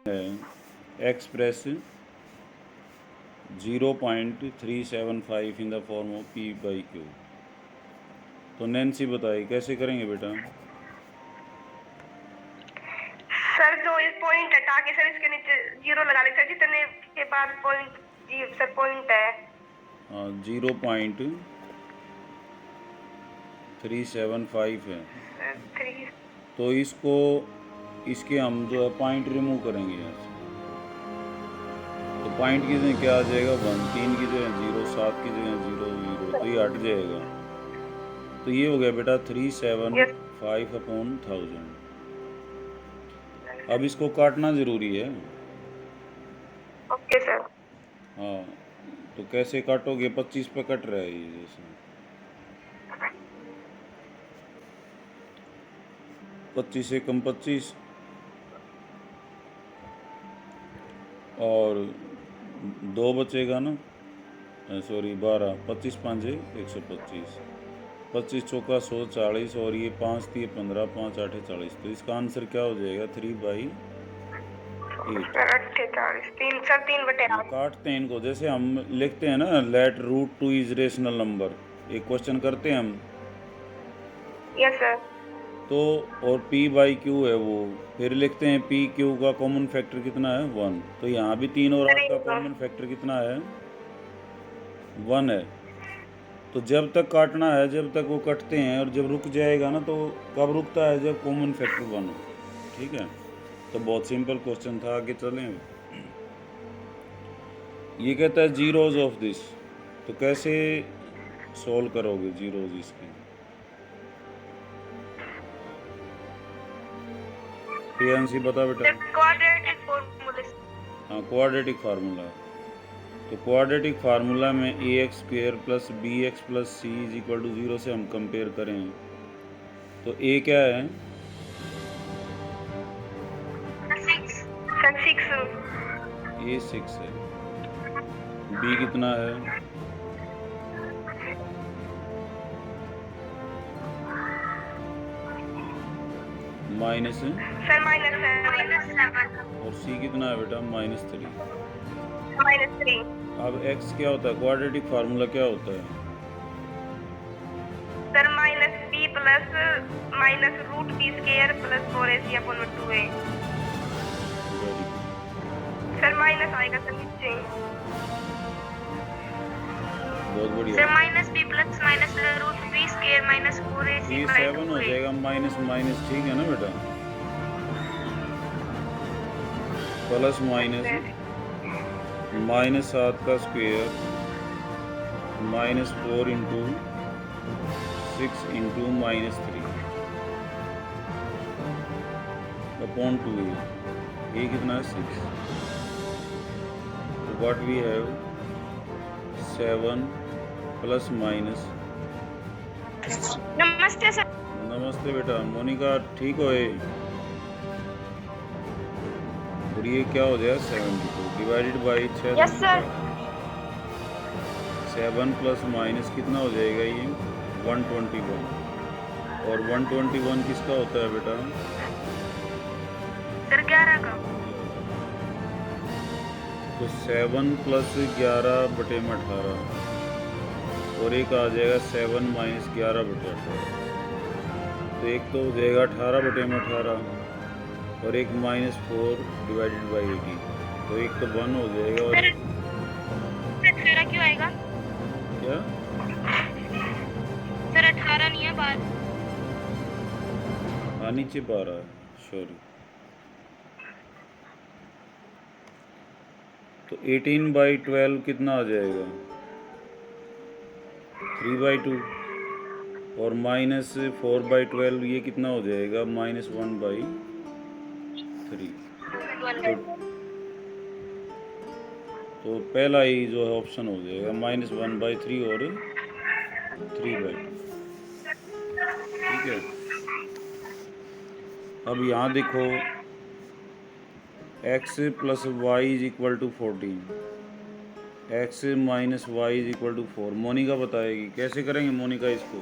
है express 0.375 in the form of P/Q। तो Nancy बताइए कैसे करेंगे बेटा? सर जो इस पॉइंट हटा के सर इसके नीचे जीरो लगा ले सर, जितने के बाद पॉइंट जी सर पॉइंट है 0.375 है। सर 3 तो इसको इसके हम जो है पॉइंट रिमूव करेंगे यहाँ से। तो पॉइंट की जगह क्या आ जाएगा 1, 3 की जगह 0, 7 की जगह 0, 0, तो ये हट जाएगा। तो ये हो गया बेटा 375/1000। अब इसको काटना ज़रूरी है। Okay sir. हाँ, तो कैसे काटोगे? 25 पे कट रहा है ये, जैसे 25 से कम 25 और 2 बचेगा ना, सॉरी 12, 25 5 125, 25 चौका 100, 40 और ये 5 3 15, 5 8 40। तो इसका आंसर क्या हो जाएगा 3/8। सर 48 3 सर 3/8 काटते हैं इनको, जैसे हम लिखते हैं ना let root 2 is rational number, एक क्वेश्चन करते हैं हम। Yes sir. तो और P/Q है वो, फिर लिखते हैं PQ का कॉमन फैक्टर कितना है 1। तो यहाँ भी 3 और 8 का कॉमन फैक्टर कितना है 1 है। तो जब तक काटना है, जब तक वो कटते हैं, और जब रुक जाएगा ना, तो कब रुकता है जब कॉमन फैक्टर 1 हो। ठीक है, तो बहुत सिंपल क्वेश्चन था, आगे चलें। ये कहता है जीरोज ऑफ दिस, तो कैसे सॉल्व करोगे जीरोज इसके? प्रियांशी बता बेटा। Quadratic formula. हाँ, क्वाड्रेटिक फार्मूला। तो क्वाड्रेटिक फार्मूला में ax² + bx + c = 0 से हम कंपेयर करें तो a क्या है 6 a 6 है, b कितना है माइनस, सर -7 और c कितना है बेटा -3। -3 अब x क्या होता है, क्वाड्रेटिक फार्मूला क्या होता है? Sir -b plus -√b² + 4ac/2a। Sir minus आएगा सर नीचे। बहुत बढ़िया। Sir -b plus -√b² - 4ac/2a। ये 7 हो जाएगा माइनस माइनस, ठीक है ना बेटा? प्लस माइनस -7 का स्क्वायर -4 × 6 × -3 अपॉन 2a। ये कितना है 6। तो what we have 7 plus minus. नमस्ते सर। नमस्ते बेटा। मोनिका ठीक हो ये? और ये क्या हो जाएगा 72 divided by 6। Yes sir. 7 plus minus कितना हो जाएगा ये 121। और 121 किसका होता है बेटा? सर 11 का। तो 7 + 11/18 और एक आ जाएगा 7 - 11/18। तो एक तो हो जाएगा 18/18 और एक -4 डिवाइडेड बाई 18। तो एक तो 1 हो जाएगा और 18 क्यों आएगा? क्या सर 18 नहीं है बात। हाँ नीचे 12 है, सॉरी। तो 18/12 कितना आ जाएगा 3/2 और -4/12 ये कितना हो जाएगा -1/3। तो पहला ही जो है ऑप्शन हो जाएगा -1/3 और 3/2। ठीक है, अब यहाँ देखो x + y = 14, x - y = 4। Monika बताएगी कैसे करेंगे मोनिका इसको?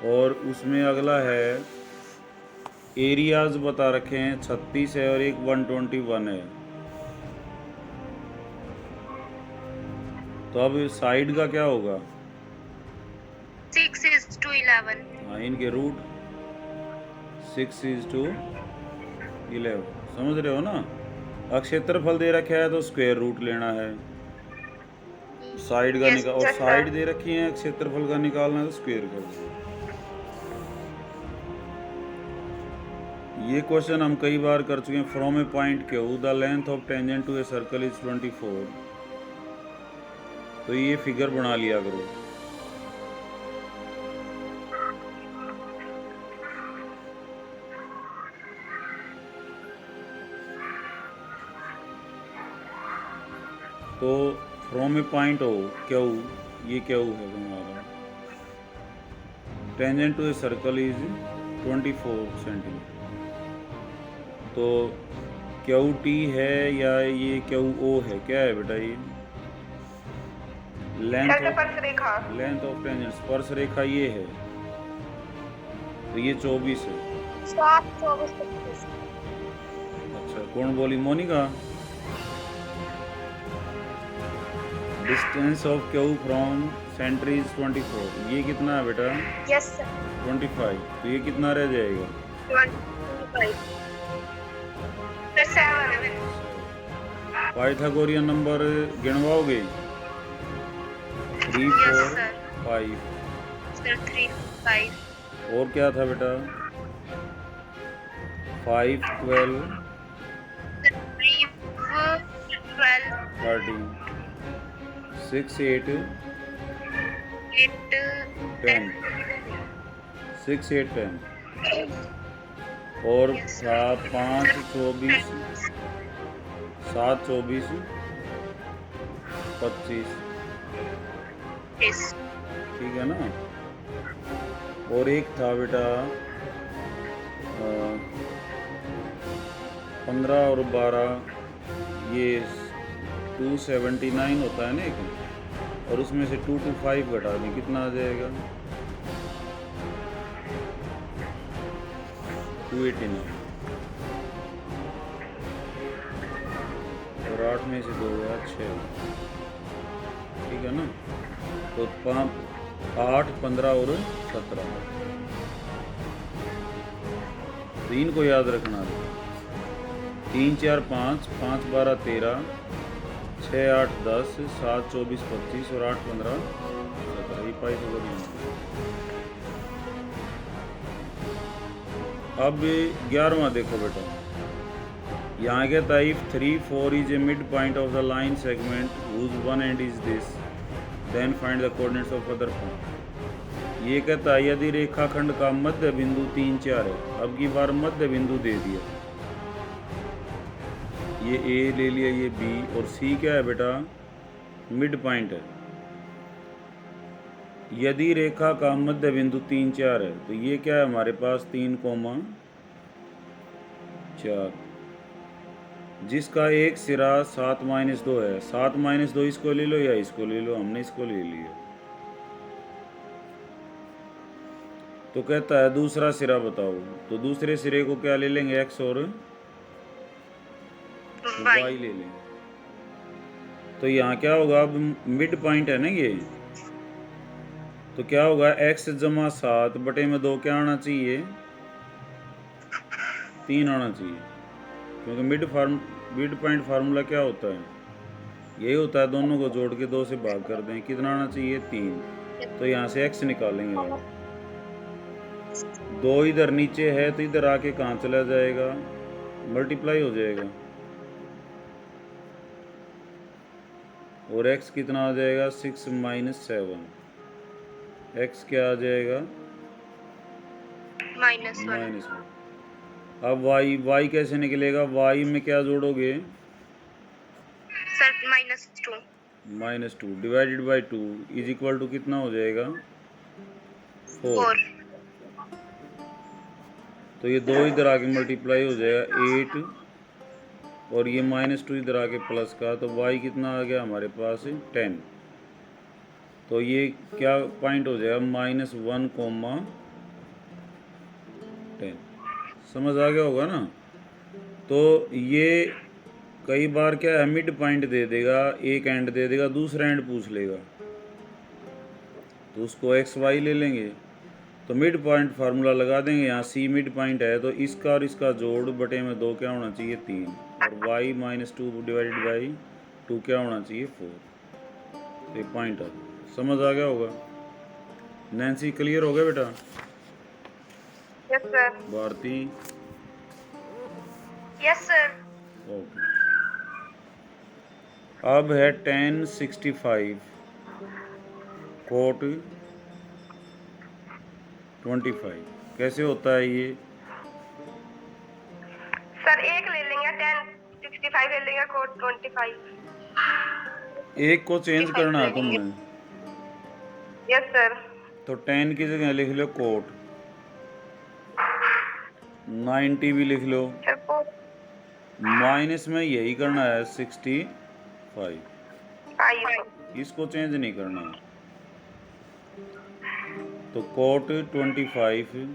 और उसमें अगला है एरियाज बता रखे हैं 36 है और एक 121 है। तो अब साइड का क्या होगा? 6:11। हाँ, इनके रूट 6:11, समझ रहे हो ना? क्षेत्रफल दे रखा है तो स्क्वायर रूट लेना है, साइड का निकाल, और साइड दे रखी है क्षेत्रफल का निकालना है तो स्क्वायर कर। ये क्वेश्चन हम कई बार कर चुके हैं। From a point Q the length of tangent to a circle is 24। तो ये फिगर बना लिया करो। तो from a point O Q, ये क्यू है हमारा, tangent to a circle is 24 centimetre. तो क्यू टी है या ये क्यू ओ है, क्या है बेटा? ये लेंथ ऑफ टेंजेंट, स्पर्श रेखा ये है, तो ये 24 है। 7, 24, 25। अच्छा, कौन बोली? Monika. Distance of Q from centre is 24। ये कितना है बेटा? Yes sir. 25। तो ये कितना रह जाएगा? 25। 7। पाइथागोरियन नंबर गिनवाओगे? 3, 4, 5। सर 3, 5। और क्या था बेटा? 5, 12, 3, 12, 13, 6, 8, 8, 10, 6, 8, 10। और था 5, 24, 7, 24, 25। ठीक है ना? और एक था बेटा 15 और 12, ये 279 होता है ना एक, और उसमें से 2 to 5 घटा दें, कितना आ जाएगा? 289। और 8 में से 2 गया 6। ठीक है ना? तो 8, 15 और 17। तो इनको याद रखना है। 3, 4, 5, 5, 12, 13, 6, 8, 10, 7, 24, 25 और 8, 15, 17। ये पाइथागोरियन। अब 11वां देखो बेटा, यहाँ कहता है if 3, 4 is a mid point of the line segment whose one end is this, then find the coordinates of other point। ये कहता है यदि रेखाखंड का मध्य बिंदु 3, 4 है। अब की बार मध्य बिंदु दे दिया, ये ए ले लिया, ये बी, और सी क्या है बेटा? मिड पॉइंट है। यदि रेखा का मध्य बिंदु 3, 4 है, तो ये क्या है हमारे पास? 3, 4, जिसका एक सिरा 7-2 है। 7-2 इसको ले लो या इसको ले लो, हमने इसको ले लिया। तो कहता है दूसरा सिरा बताओ। तो दूसरे सिरे को क्या ले लेंगे? एक्स और वाई ले लेंगे। तो यहाँ क्या होगा? अब मिड पॉइंट है ना ये, तो क्या होगा? x जमा 7 बटे में 2 क्या आना चाहिए? 3 आना चाहिए, क्योंकि मिड पॉइंट फार्मूला क्या होता है? यही होता है, दोनों को जोड़ के 2 से भाग कर दें, कितना आना चाहिए? 3। तो यहाँ से x निकालेंगे। 2 इधर नीचे है तो इधर आके कहाँ चला जाएगा? मल्टीप्लाई हो जाएगा। और x कितना आ जाएगा? 6 - 7। x क्या आ जाएगा? -1। अब y कैसे निकलेगा? y में क्या जोड़ोगे? Sir -2। -2 divided by 2 is equal to कितना हो जाएगा? 4। तो ये 2 इधर आके मल्टीप्लाई हो जाएगा 8, और ये -2 इधर आके प्लस का, तो y कितना आ गया हमारे पास? 10। तो ये क्या पॉइंट हो जाएगा? -1, 10। समझ आ गया होगा ना। तो ये कई बार क्या है, मिड पॉइंट दे देगा, एक एंड दे देगा, दूसरा एंड पूछ लेगा, तो उसको एक्स वाई ले लेंगे। तो मिड पॉइंट फार्मूला लगा देंगे। यहाँ सी मिड पॉइंट है, तो इसका और इसका जोड़ बटे में 2 क्या होना चाहिए 3, और y माइनस 2 डिवाइडेड बाई 2 क्या होना चाहिए 4। तो ये पॉइंट आ गया। समझ आ गया होगा। नैन्सी क्लियर हो गया बेटा? Yes sir. Bharti? Yes sir. Okay. अब है 1065 कोट 25। कैसे होता है ये? सर एक ले लेंगे 1065 ले लेंगे कोड 25। एक को चेंज करना है तुमने। Yes sir. तो 10 की जगह लिख लो कोट, 90 भी लिख लो, सर कोड माइनस में यही करना है 65, 5। इसको चेंज नहीं करना। तो कोट 25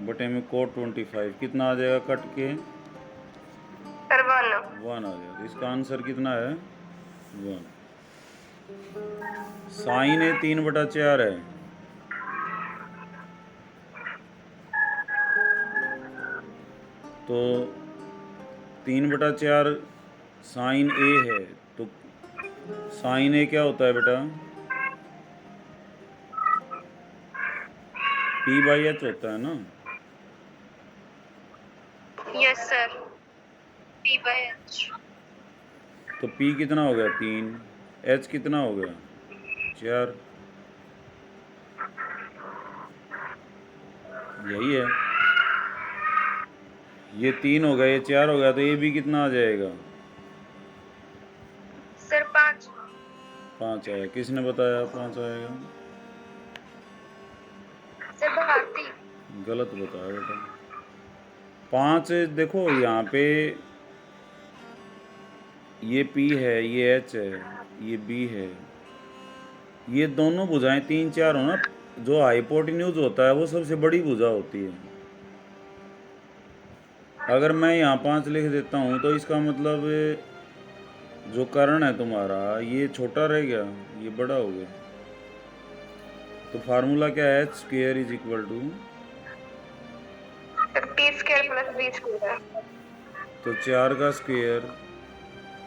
बटे में कोट 25 कितना आ जाएगा कट के? सर 1। 1 आ जाएगा। इसका आंसर कितना है? 1। साइन है 3/4 है, तो 3/4 साइन ए है। तो साइन ए क्या होता है बेटा? p/h होता है ना। Yes sir. p/h। तो p कितना हो गया 3, h कितना हो गया 4, यही है। ये 3 हो गया, ये 4 हो गया, तो ये भी कितना आ जाएगा? सर 5। 5 आया। किसने बताया 5 आएगा? सर भारती। गलत बताया बेटा। 5 देखो यहाँ पे ये p है, ये h है, ये b है, ये दोनों भुजाएं 3 4 हो ना। जो हाइपोटेन्यूज होता है वो सबसे बड़ी भुजा होती है। अगर मैं यहाँ 5 लिख देता हूँ तो इसका मतलब जो कर्ण है तुम्हारा ये छोटा रह गया, ये बड़ा हो गया। तो फार्मूला क्या है? h² is equal to, p square plus b square. तो 4 का स्क्वायर,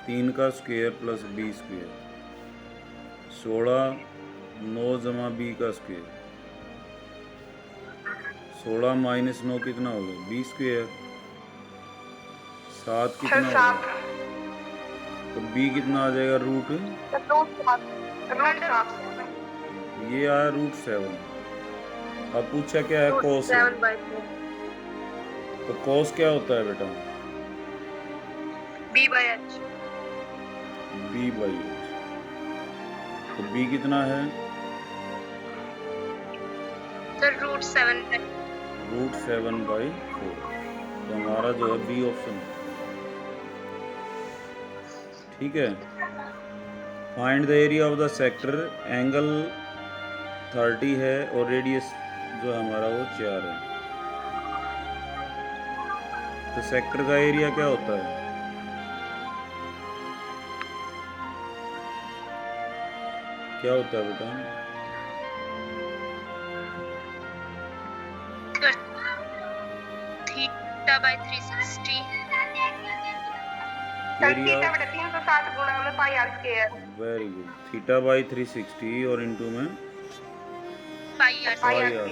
3 का स्क्वायर प्लस b स्क्वायर, 16 9 जमा b का स्क्वायर, 16 माइनस 9 कितना होगा? b square. 7 कितना होगा? तो b कितना आ जाएगा? रूट, ये आया √7। अब पूछा क्या है? कोस। तो कोस क्या होता है बेटा? b/h। b/h। तो b कितना है? सर √7/4। तो हमारा जो है बी ऑप्शन। ठीक है। Find the area of the sector. Angle 30 है और रेडियस जो हमारा वो 4 है। तो सेक्टर का एरिया क्या होता है? क्या होता है बेटा? θ/360। एरिया 360 गुणा में pi r square. Very good. θ/360 और इनटू में πr। Pi r square.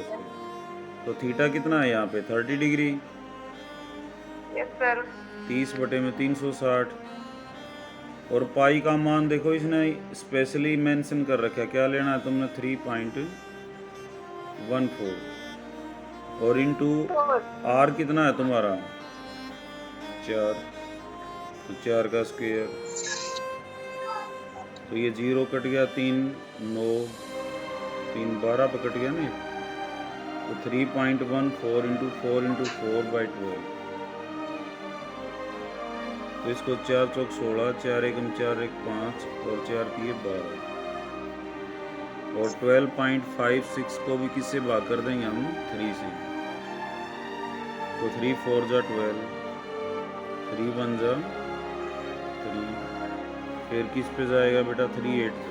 तो थीटा कितना है यहाँ पे? 30 डिग्री। Yes sir. 30 बटे में 360। और पाई का मान देखो इसने स्पेशली मेंशन कर रखा है। क्या लेना है तुमने? 3.14 और इनटू r कितना है तुम्हारा? 4। तो 4 का स्क्वायर। तो ये 0 कट गया, 3 9 3 12 पे कट गया नहीं। तो 3.14 इंटू 4 इंटू 4/12। तो इसको 4 चौक 16, 4 एकम 4 1 5 और 4 3 12। और 12.56 को भी किससे भाग कर देंगे हम 3 से, तो 3 4 जा 12, 3 1 जा 3, फिर किस पे जाएगा बेटा 3 8 जा,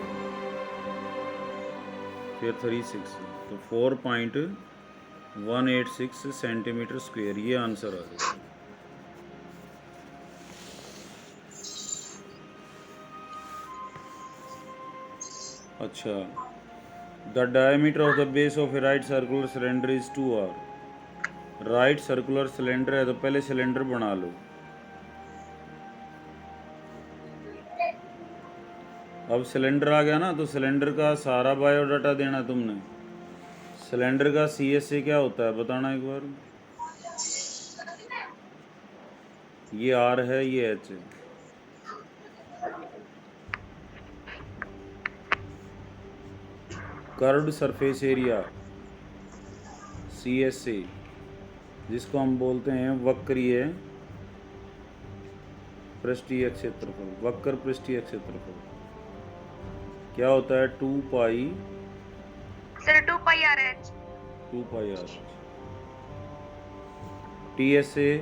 फिर 3 6, तो 4.186 सेंटीमीटर स्क्वायर, ये आंसर आ जाएगा। अच्छा, the diameter of the base of A right circular cylinder is 2r। Right circular cylinder है तो पहले सिलेंडर बना लो। अब सिलेंडर आ गया ना, तो सिलेंडर का सारा बायोडाटा देना तुमने। सिलेंडर का CSA क्या होता है बताना एक बार। ये R है, ये H है। कर्व्ड सरफेस एरिया CSA, जिसको हम बोलते हैं वक्रीय पृष्ठीय क्षेत्रफल, वक्र पृष्ठीय क्षेत्रफल, क्या होता है 2 pi sir 2 pi R H. TSA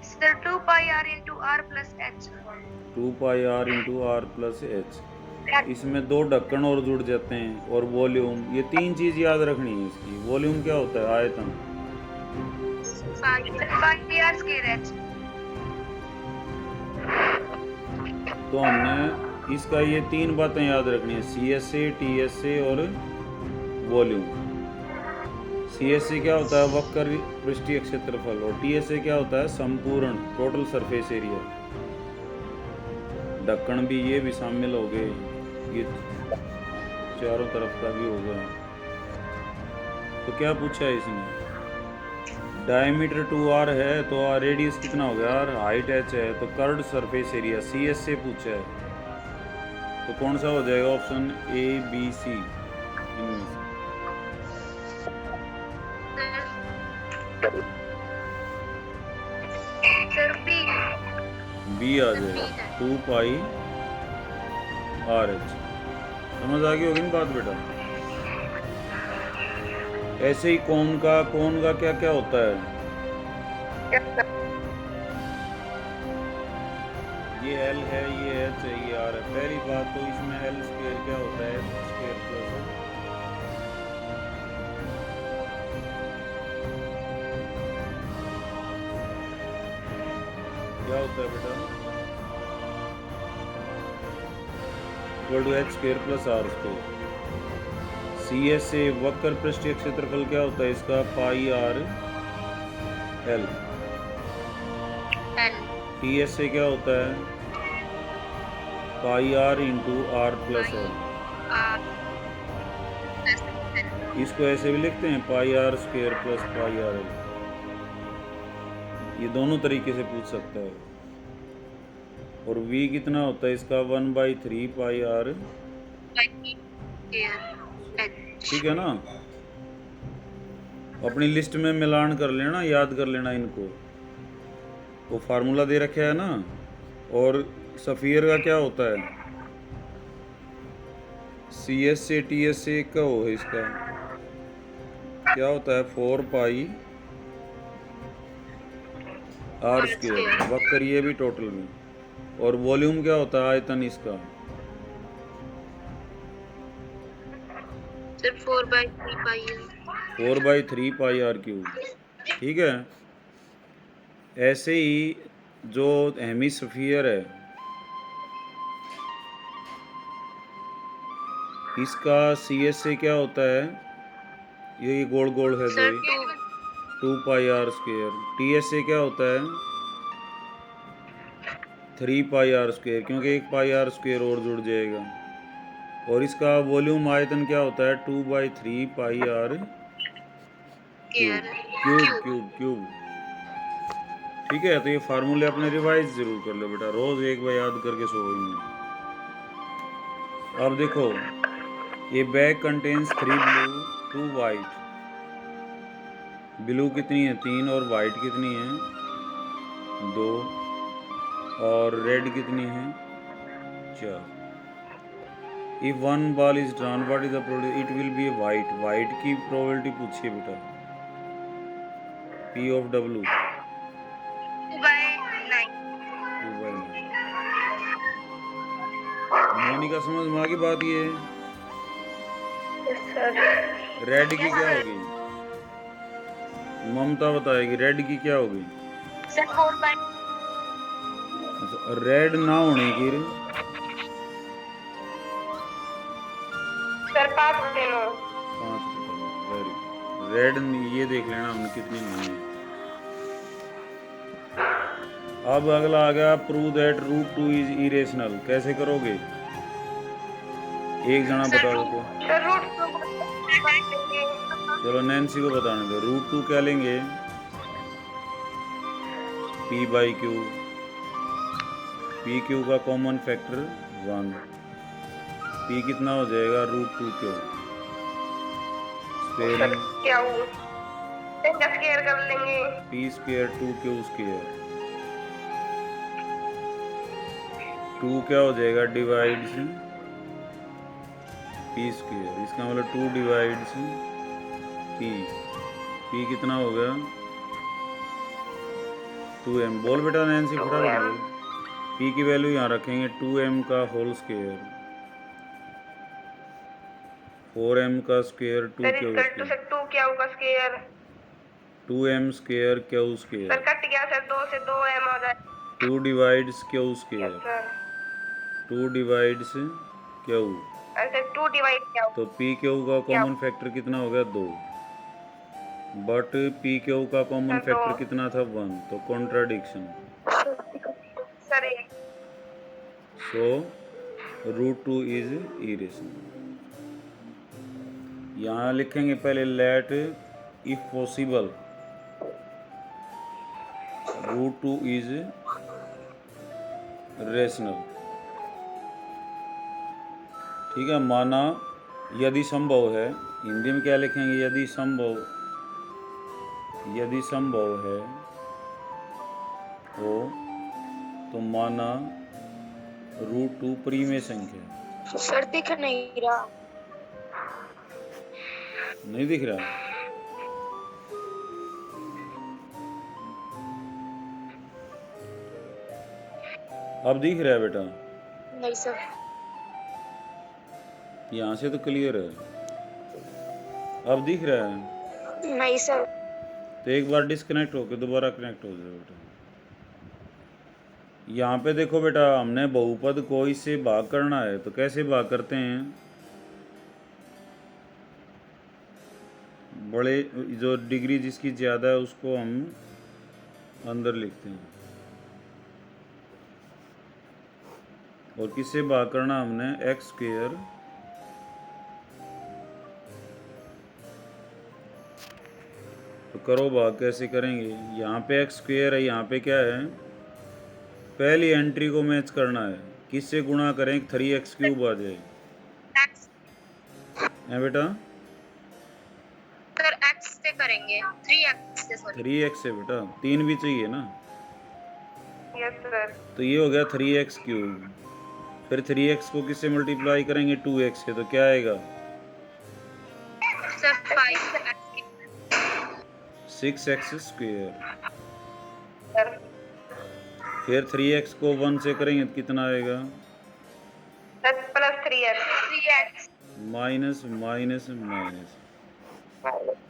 sir 2 pi R into R plus H. 2 pi R into R plus H. इसमें 2 ढक्कन और जुड़ जाते हैं, और वॉल्यूम, ये 3 चीज याद रखनी है इसकी। वॉल्यूम क्या होता है आयतन, पाई आर स्क्वायर एच। तो हमने इसका ये 3 बातें याद रखनी है, CSA TSA और वॉल्यूम। CSA क्या होता है वक्र पृष्ठीय क्षेत्रफल, और TSA क्या होता है संपूर्ण टोटल सरफेस एरिया। ढक्कन भी, ये भी शामिल हो गए, ये चारों तरफ का भी होगा। तो क्या पूछा है इसने, डायमीटर 2r है तो रेडियस कितना हो गया r, हाइट h है, तो कर्व्ड सरफेस एरिया CSA पूछा है, तो कौन सा हो जाएगा ऑप्शन A B C इनमें से। Sir B. B आ जाएगा 2 पाई RH। समझ आ गई होगी ना बात बेटा। ऐसे ही कोण का क्या क्या होता है, ये L है, ये H है, ये R है। पहली बात तो इसमें L स्क्वायर क्या होता है, H स्क्वायर प्लस क्या होता है बेटा, equal to H square plus R square. CSA वक्र पृष्ठीय क्षेत्रफल क्या होता है इसका, पाई R L। TSA क्या होता है पाई R into R plus L। इसको ऐसे भी लिखते हैं पाई R square plus pi R L, ये दोनों तरीके से पूछ सकता है। और V कितना होता है इसका 1/3 पाई R, ठीक है ना। अपनी लिस्ट में मिलान कर लेना, याद कर लेना इनको, वो फार्मूला दे रखा है ना। और सफ़ियर का क्या होता है, CSA TSA का हो है इसका क्या होता है 4 पाई R स्क्वायर, वक्र ये भी टोटल में। और वॉल्यूम क्या होता है आयतन इसका, 4/3 पाई R क्यूब, ठीक है। ऐसे ही जो हेमिस्फीयर है इसका CSA क्या होता है, ये गोल गोल है जो 2 पाई R स्क्वायर। TSA क्या होता है 3 पाई R स्क्वायर, क्योंकि 1 पाई R स्क्वायर और जुड़ जाएगा। और इसका वॉल्यूम आयतन क्या होता है 2/3 पाई R क्यूब। ठीक है, तो ये फार्मूले अपने रिवाइज जरूर कर लो बेटा, रोज एक बार याद करके सो ही नहीं। अब देखो, ये bag contains 3 blue 2 white. Blue कितनी है 3, और वाइट कितनी है 2, और रेड कितनी है 4। If one ball is drawn what is the probability, it will be A white. White की प्रोबेबिलिटी पूछिए बेटा, पी ऑफ डब्ल्यू 2/9। 2/9। मोनिका समझ में आ गई बात ये? Yes sir. रेड की क्या होगी? ममता बताएगी रेड की क्या होगी। सर 4/। अच्छा, रेड ना होने की सर 5/9। 5। वेरी रेड ये देख लेना हमने कितनी नहीं है। अब अगला आ गया prove that root 2 is irrational. कैसे करोगे? एक जना बता दो तो। सर रूट 2 लेंगे। चलो नैन्सी को बताने दो। रूट 2 क्या लेंगे? P by Q. P Q का कॉमन फैक्टर 1। पी कितना हो जाएगा? Root 2 Q. सर स्क्वेयरिंग क्या हुआ? इसका स्क्वायर कर लेंगे। P square 2 Q square. 2 क्या हो जाएगा? Divides P square. इसका मतलब 2 डिवाइड्स पी। पी कितना हो गया? 2m। बोल बेटा नैन्सी फटाफट बोल। पी की वैल्यू यहाँ रखेंगे 2m का होल स्क्वेयर, 4m का square, 2 sir Q equal to square, sir 2 क्या होगा square? 2m square Q sir square. Cut गया सर, 2 से 2m हो जाए। 2 divides Q yes square. Sir. 2 divides Q. Sir 2 divide क्या होगा? तो पी क्यू का कॉमन फैक्टर कितना हो गया? 2। बट पी क्यू का कॉमन सर फैक्टर 2। कितना था? 1। तो contradiction. Sir 1। So root 2 is irrational. यहाँ लिखेंगे पहले let if possible root 2 is rational. ठीक है, माना यदि संभव है। हिंदी में क्या लिखेंगे? यदि संभव है हो तो माना रूट 2 परिमेय संख्या है। सर दिख नहीं रहा। नहीं दिख रहा? अब दिख रहा है बेटा? नहीं सर। यहाँ से तो क्लियर है। अब दिख रहा है? नहीं सर। तो एक बार डिस्कनेक्ट होकर दोबारा कनेक्ट हो जाए बेटा। यहाँ पे देखो बेटा, हमने बहुपद को इससे भाग करना है तो कैसे भाग करते हैं? बड़े जो डिग्री जिसकी ज़्यादा है उसको हम अंदर लिखते हैं। और किससे भाग करना हमने? एक्स स्क्वेयर तो करो भाग। कैसे करेंगे? यहाँ पे एक्स स्क्वेयर है, यहाँ पे क्या है? पहली एंट्री को मैच करना है। किससे गुणा करें? 3x³ आ जाए। है बेटा? सर x से करेंगे। 3x से सॉरी। 3x से बेटा, 3 भी चाहिए ना। Yes sir. तो ये हो गया 3x³। फिर 3x को किससे मल्टीप्लाई करेंगे? 2x से। तो क्या आएगा? Sir 5x। 6x²। सर फिर 3x को 1 से करेंगे तो कितना आएगा? Sir plus 3x। 3x। Minus minus minus.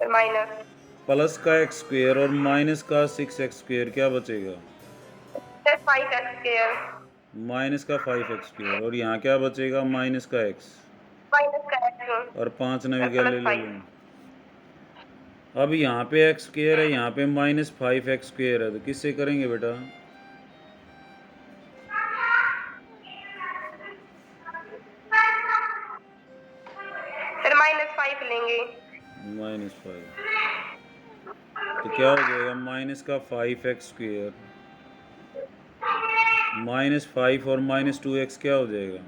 Minus plus का x² और माइनस का 6x², क्या बचेगा? Sir 5x square. माइनस का 5x² और यहाँ क्या बचेगा? माइनस का x। माइनस का x और 5 ने भी क्या ले प्लस लो। अब यहाँ पे x² है, यहाँ पे माइनस 5x² है, तो किससे करेंगे बेटा? सर -5 लेंगे। -5 तो क्या हो जाएगा? माइनस का 5x²। -5 और -2x क्या हो जाएगा?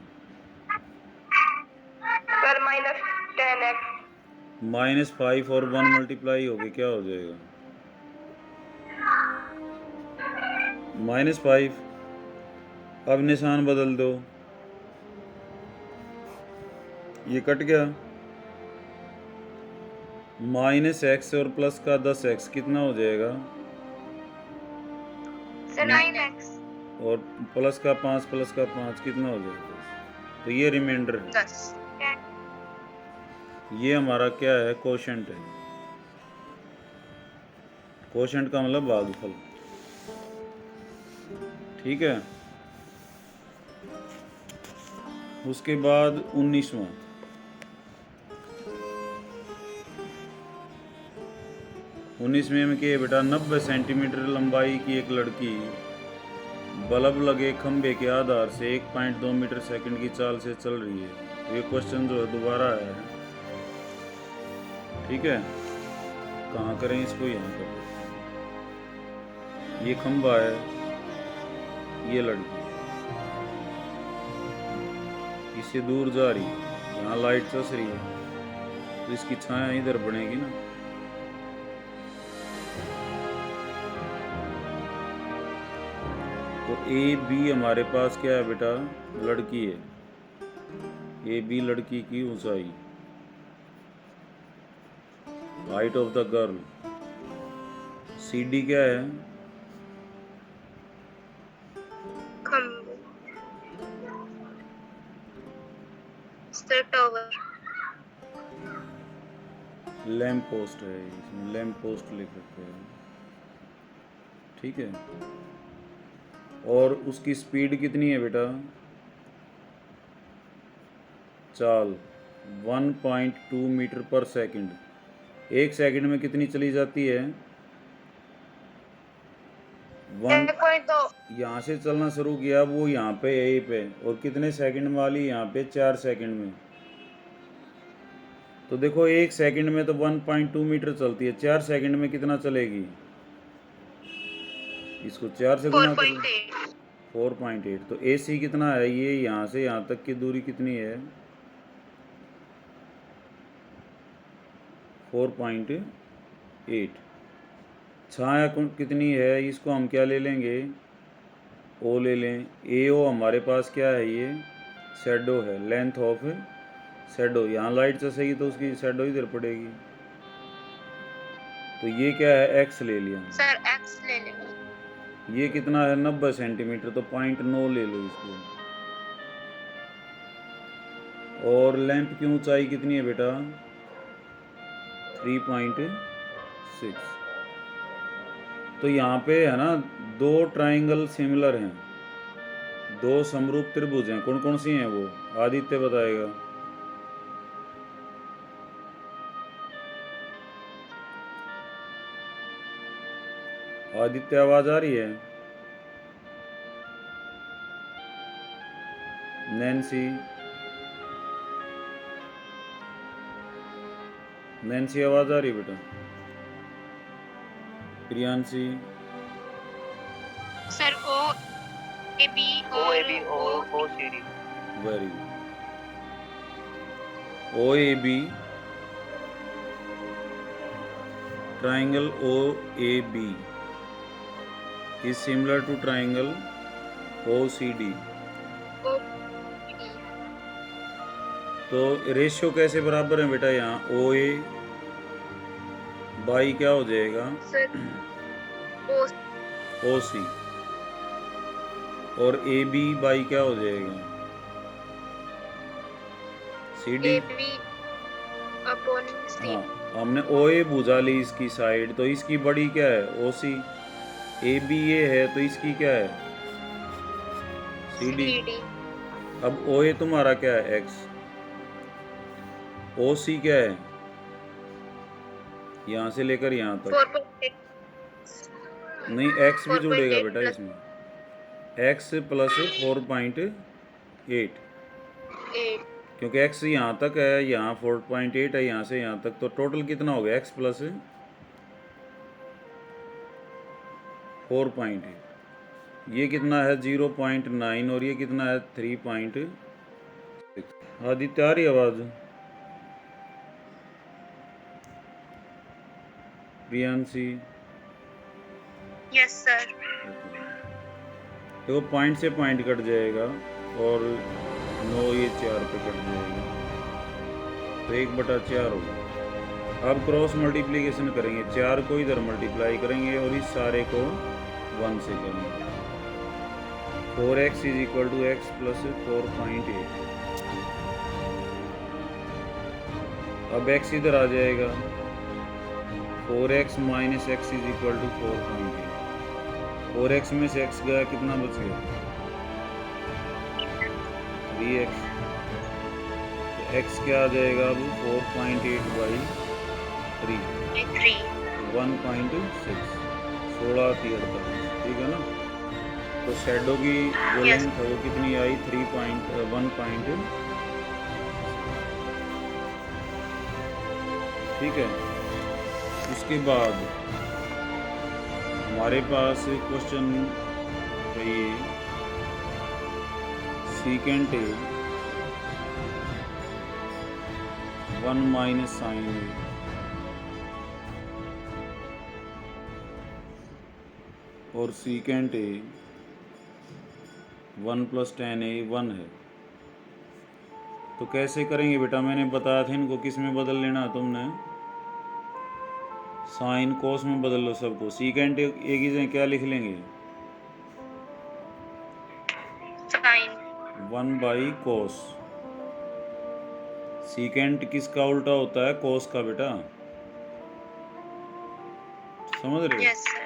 Sir -10x। -5 और 1 मल्टीप्लाई होगी क्या हो जाएगा? -5। अब निशान बदल दो। ये कट गया। -x और प्लस का 10x कितना हो जाएगा? Sir 9x। और प्लस का 5 प्लस का 5 कितना हो जाएगा? तो ये रिमाइंडर है। 10। ये हमारा क्या है? कोशेंट है। कोशेंट का मतलब भागफल। ठीक है। उसके बाद 19वां, में क्या है बेटा? 90 सेंटीमीटर लंबाई की एक लड़की बल्ब लगे खंबे के आधार से 1.2 मीटर सेकंड की चाल से चल रही है। तो ये क्वेश्चन जो है दोबारा आया है। ठीक है, कहाँ करें इसको? यहाँ पर ये खंबा है, ये लड़की इससे दूर जा रही है, यहाँ लाइट चस रही है, तो इसकी छाया इधर बनेगी ना। तो ए बी हमारे पास क्या है बेटा? लड़की है। ए बी लड़की की ऊंचाई, height of the girl. C D क्या है? खंबे। Sir tower. लैम्प पोस्ट है, इसमें लैम्प पोस्ट लिख रखे हैं। ठीक है। और उसकी स्पीड कितनी है बेटा? चाल 1.2 मीटर पर सेकंड। एक सेकंड में कितनी चली जाती है? 1.2। यहाँ से चलना शुरू किया वो यहाँ पे ए पे, और कितने सेकंड वाली? यहाँ पे 4 सेकंड में। तो देखो, एक सेकंड में तो 1.2 मीटर चलती है, 4 सेकंड में कितना चलेगी? इसको 4 से गुना करो। 4.8। 4.8। तो ए सी कितना है? ये यहाँ से यहाँ तक की दूरी कितनी है? 4.8। छाया कितनी है? इसको हम क्या ले लेंगे? ओ ले लें। ए ओ हमारे पास क्या है? ये शैडो है, लेंथ ऑफ शैडो। यहाँ लाइट चसेगी तो उसकी शैडो इधर पड़ेगी। तो ये क्या है? एक्स ले लिया। सर एक्स ले लेंगे। ये कितना है? 90 सेंटीमीटर, तो 0.9 ले लो इसको। और लैंप की ऊंचाई कितनी है बेटा? 3.6। तो यहाँ पे है ना, दो ट्राइंगल सिमिलर हैं, दो समरूप त्रिभुज हैं। कौन कौन सी हैं वो? आदित्य बताएगा। आदित्य, आवाज आ रही है? नैन्सी, नैन्सी आवाज आ रही बेटा? Priyanshi? Sir O A B और O C D. Very good. O A B, triangle OAB is similar to triangle OCD. तो रेशियो कैसे बराबर है बेटा? यहाँ OA बाई क्या हो जाएगा? OC। और AB बाई क्या हो जाएगा? CD। हाँ, हमने OA बुझा ली इसकी साइड, तो इसकी बड़ी क्या है? OC। AB ये है, तो इसकी क्या है? CD। अब OA तुम्हारा क्या है? X। OC क्या है? यहाँ से लेकर यहाँ तक। नहीं, X भी जुड़ेगा बेटा इसमें। X प्लस 4.8, क्योंकि x यहाँ तक है, यहाँ 4.8 है, यहाँ से यहाँ तक, तो टोटल कितना हो गया? x plus 4.8। ये कितना है? 0.9, और ये कितना है? 3.6। आदित्य, आ रही आवाज? प्रियांशी? Yes sir. देखो, पॉइंट से पॉइंट कट जाएगा, और 9 ये 4 पे कट जाएगा। तो 1/4 होगा। अब क्रॉस मल्टीप्लिकेशन करेंगे, 4 को इधर मल्टीप्लाई करेंगे और इस सारे को 1 से करेंगे। 4x = x + 4.8। अब x इधर आ जाएगा, 4x - x = 4.8। 4x में से x गया, कितना बच गया? 3x। तो x क्या आ जाएगा अब? 4.8/3 1.6 16 48, ठीक है ना। तो शैडो की जो Yes. लेंथ है वो कितनी आई? 3.1. ठीक है। उसके बाद हमारे पास क्वेश्चन है ये सीकेंट A 1 - sin A और सीकेंट A 1 + tan A 1 है। तो कैसे करेंगे बेटा? मैंने बताया था इनको किस में बदल लेना है तुमने? साइन कोस में बदल लो सबको। सीकेंट A की जगह क्या लिख लेंगे? Sin. 1/cos। सीकेंट किसका उल्टा होता है? कोस का बेटा, समझ रहे हो? Yes, sir.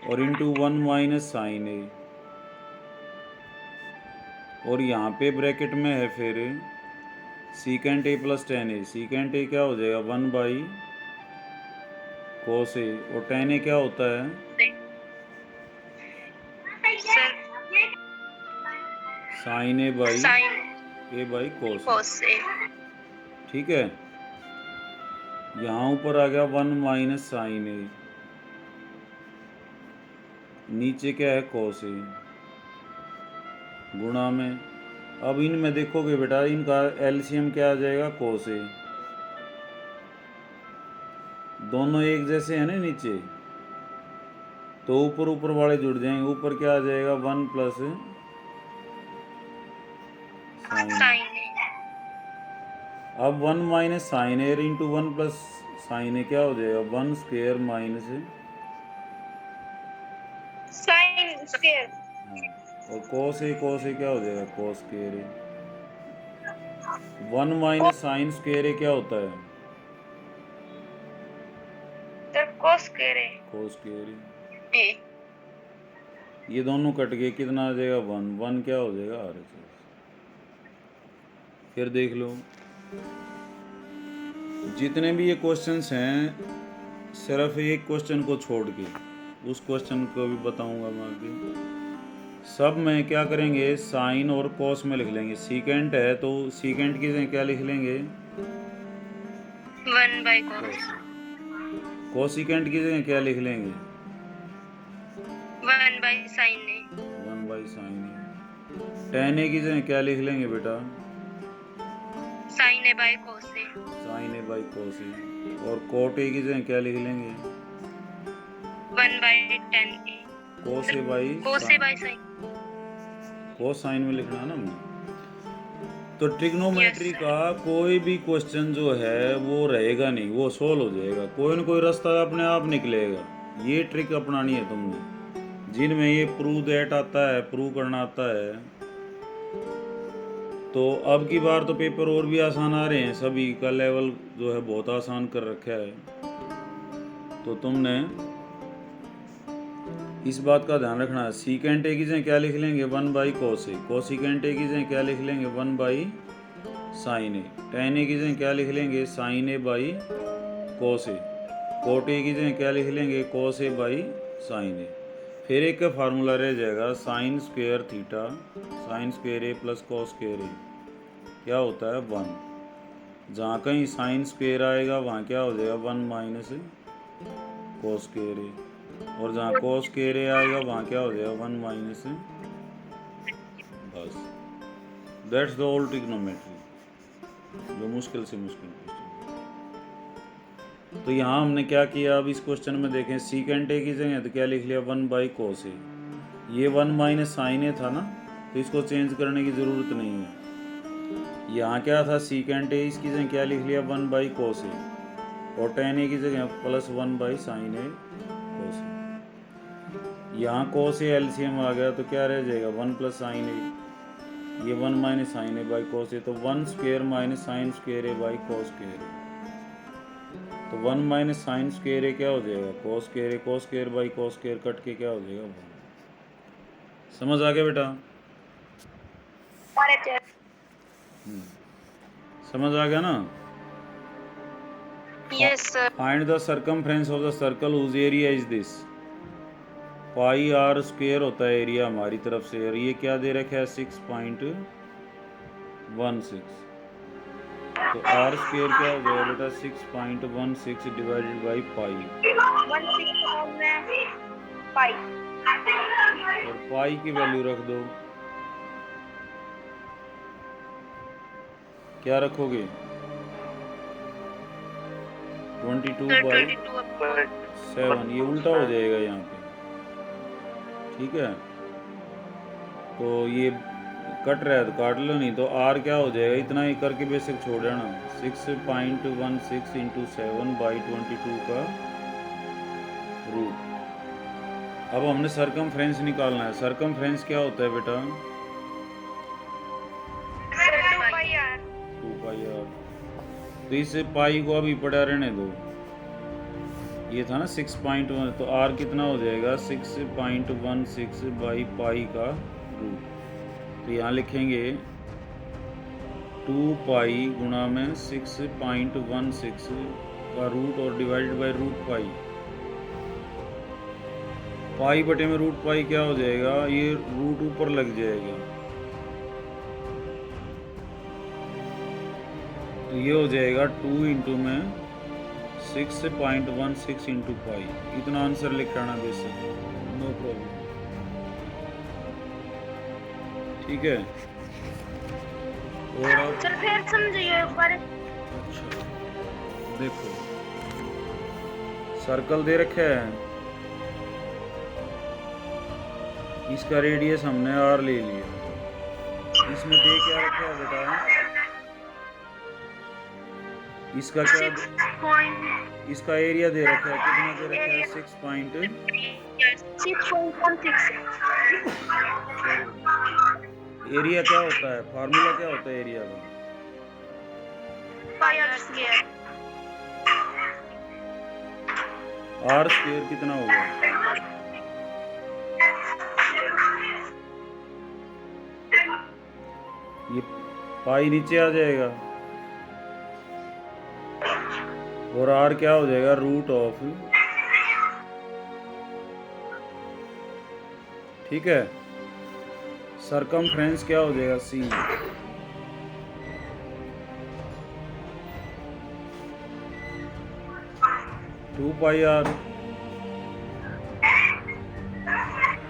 और इंटू 1 - sin A। और यहाँ पे ब्रैकेट में है फिर secant A + tan A। Secant A क्या हो जाएगा? 1/cos A। और tan A क्या होता है? Sir, sin A/cos sin A। cos A. ठीक है। यहाँ ऊपर आ गया 1 - sin A, नीचे क्या है? cos A गुणा में। अब इनमें देखोगे बेटा, इनका एलसीएम क्या आ जाएगा? cos A। दोनों एक जैसे हैं ना नीचे, तो ऊपर ऊपर वाले जुड़ जाएंगे। ऊपर क्या आ जाएगा? 1 + sin Sin A. अब 1 - sin A into 1 + sin A क्या हो जाएगा? 1² - Sin square. हाँ, और cos A क्या हो जाएगा? cos²A। 1 - sin² A क्या होता है? Sir, cos square A. cos²A। A. ये दोनों कट गए, कितना आ जाएगा? 1 1 क्या हो जाएगा? RHS। फिर देख लो, जितने भी ये क्वेश्चंस हैं, सिर्फ एक क्वेश्चन को छोड़ के, उस क्वेश्चन को भी बताऊंगा मैं आगे। सब में क्या करेंगे? साइन और कॉस में लिख लेंगे। सीकेंट है तो सीकेंट की जगह क्या लिख लेंगे? 1/cos. कोसिकेंट की जगह क्या लिख लेंगे? 1/sin A. 1/sin A। tan A की जगह क्या लिख लेंगे बेटा? Sin A/cos A. sin A/cos A। और cot A की जगह क्या लिख लेंगे? 1/tan A. cos Sir, cos A/sin. Cosine में लिखना है ना हमने। तो ट्रिग्नोमेट्री Yes, sir. का कोई भी क्वेश्चन जो है वो रहेगा नहीं, वो सोल्व हो जाएगा। कोई न कोई रास्ता अपने आप निकलेगा। ये ट्रिक अपनानी है तुमने। जिनमें ये प्रूव दैट आता है, प्रूव करना आता है, तो अब की बार तो पेपर और भी आसान आ रहे हैं। सभी का लेवल जो है बहुत आसान कर रखा है। तो तुमने इस बात का ध्यान रखना है। सीकेंट A की जगह क्या लिख लेंगे? 1/cos A। कोसिकेंट A की जगह क्या लिख लेंगे? 1/sin A। tan A की जगह क्या लिख लेंगे? sin A/cos A। cot A की जगह क्या लिख लेंगे? cos A/sin A। फिर एक का फार्मूला रह जाएगा sin² theta sin² A + cos² A क्या होता है? 1। जहाँ कहीं sin² आएगा वहाँ क्या हो जाएगा? 1 - cos² A। और जहाँ cos² आएगा वहाँ क्या हो जाएगा? 1 - बस दैट्स द ऑल ट्रिग्नोमेट्री, जो मुश्किल से मुश्किल क्वेश्चन। तो यहाँ हमने क्या किया? अब इस क्वेश्चन में देखें, सीकेंट A की जगह तो क्या लिख लिया? 1/cos A। ये 1 - sin A था ना, तो इसको चेंज करने की ज़रूरत नहीं है। यहाँ क्या था, सीकेंट ए, इसकी जगह क्या लिख लिया 1/cos ए, और tan ए की जगह प्लस 1/sin ए cos ए। यहाँ cos ए एलसीएम आ गया तो क्या रह जाएगा 1 + sin ए, ये 1 - sin ए cos ए, तो 1 स्क्वायर माइनस sin स्क्वायर ए cos स्क्वायर ए, तो 1 - sin स्क्वायर ए क्या हो जाएगा cos स्क्वायर ए, cos square cos square cut के क्या हो जाएगा 1। समझ आ गया बेटा? समझ आ गया ना? Yes, sir. Find the circumference of the circle whose area is this. Pi r square होता है एरिया हमारी तरफ से, और ये क्या दे रखा है 6.16, तो आर स्क्वायर क्या हो जाएगा बेटा 6.16 डिवाइडेड बाई पाई, 16 पाई, और पाई की वैल्यू रख दो, क्या रखोगे 22/7, ये उल्टा हो जाएगा यहाँ पे, ठीक है? तो ये कट रहा है तो काट लो, नहीं तो आर क्या हो जाएगा, इतना ही करके बेसिक छोड़ देना, 6.16 × 7/22 का रूट। अब हमने सरकमफ्रेंस निकालना है। सरकमफ्रेंस क्या होता है बेटा 2πr, तो इस पाई को अभी पड़ा रहने दो, ये था ना 6.1, तो आर कितना हो जाएगा 6.16 पाई का रूट, तो यहाँ लिखेंगे 2 पाई गुणा में 6.16 का रूट और डिवाइडेड बाई रूट पाई, पाई बटे में रूट पाई क्या हो जाएगा, ये रूट ऊपर लग जाएगा, तो ये हो जाएगा 2 × में 6.16 × पाई, इतना आंसर लिख लेना बेसिक, नो प्रॉब्लम, ठीक है? और अब सर फिर समझिए एक बार। अच्छा देखो, सर्कल दे रखा है, इसका रेडियस हमने आर ले लिया, इसमें दे क्या रखा है बेटा, इसका क्या, इसका एरिया दे रखा है, कितना दे रखा है 6.16, एरिया क्या होता है, फार्मूला क्या होता है एरिया का, पाई आर स्क्वायर, आर स्क्वायर कितना होगा, ये पाई नीचे आ जाएगा, और आर क्या हो जाएगा रूट ऑफ, ठीक है? सरकमफ्रेंस क्या हो जाएगा सी, टू पाई आर,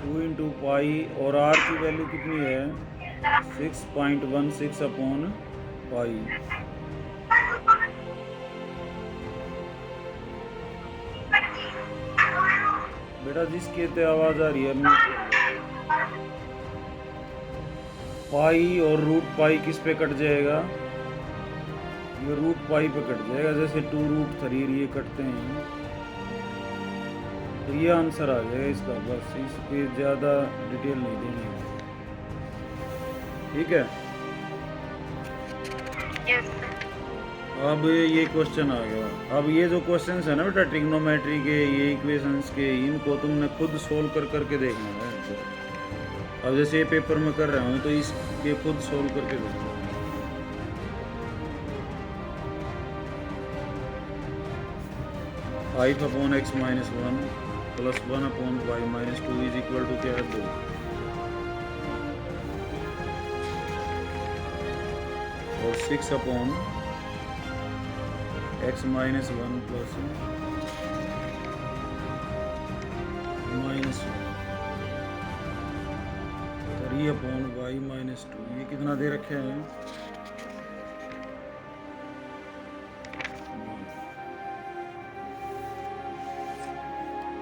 2 × पाई, और आर की वैल्यू कितनी है 6.16 अपॉन पाई, बेटा जिसकी ते आवाज आ रही है पाई और रूट पाई किस पे कट जाएगा, ये रूट पाई पे कट जाएगा, जैसे 2√3 ये कटते हैं, तो ये आंसर आ जाएगा इसका, बस इस पे ज़्यादा डिटेल नहीं देंगे, ठीक है? Yes, sir. अब ये क्वेश्चन आ गया, अब ये जो क्वेश्चंस है ना बेटा ट्रिग्नोमेट्री के, ये इक्वेशंस के, इनको तुमने खुद सोल्व करके देखना है। अब जैसे ये पेपर में कर रहा हूँ तो इसके खुद सोल्व करके देखना। 5/x - 1 + 1/y - 2 is equal to क्या है 2, और 6/x - 1 + -3/y - 2, ये कितना दे रखे हैं?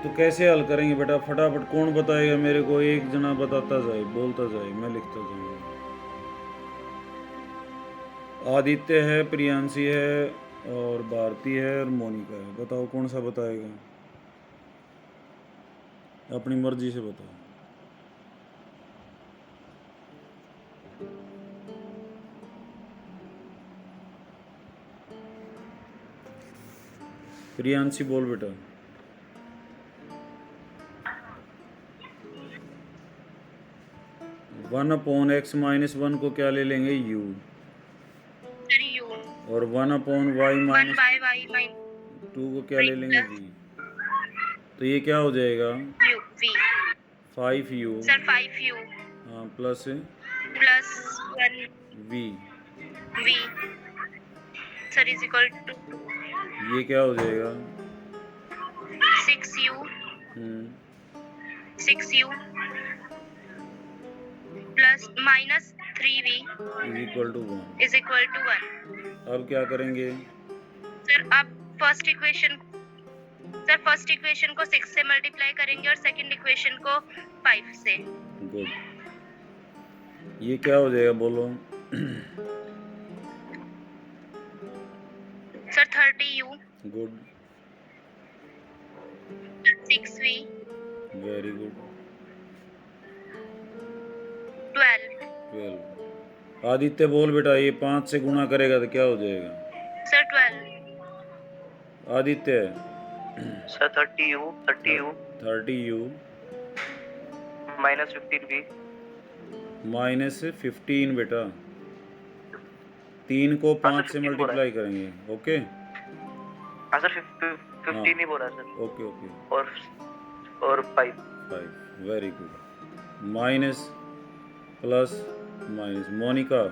तो कैसे हल करेंगे बेटा, फटाफट कौन बताएगा मेरे को, एक जना बताता जाए, बोलता जाए, मैं लिखता जाऊंगा। आदित्य है, प्रियांशी है और भारती है और मोनिका है। बताओ कौन सा बताएगा, अपनी मर्जी से बताओ। प्रियांशी बोल बेटा। 1/x-1 को क्या ले लेंगे, u, सर यू, और 1/y 1 बाय वाई माइन 2 को क्या ले लेंगे, v। तो ये क्या हो जाएगा, you we, 5u, sir 5u हाँ, plus plus 1 v, v sir is equal to ये क्या हो जाएगा, 6u 6u plus minus 3v is equal to 1। 1। अब क्या करेंगे, सर आप फर्स्ट इक्वेशन को 6 से मल्टीप्लाई करेंगे और सेकंड इक्वेशन को 5 से। गुड। ये क्या हो जाएगा बोलो, sir 30u good, 6v very good, 12। Aditya बोल बेटा, ये 5 से गुणा करेगा तो क्या हो जाएगा, sir 12। Aditya. Sir 30u minus 15v minus 15 बेटा, 3 को 5 से 15 मल्टीप्लाई करेंगे, ओके। हाँ सर 15 ही बोला सर, ओके ओके, और 5 very good. Minus plus minus, Monika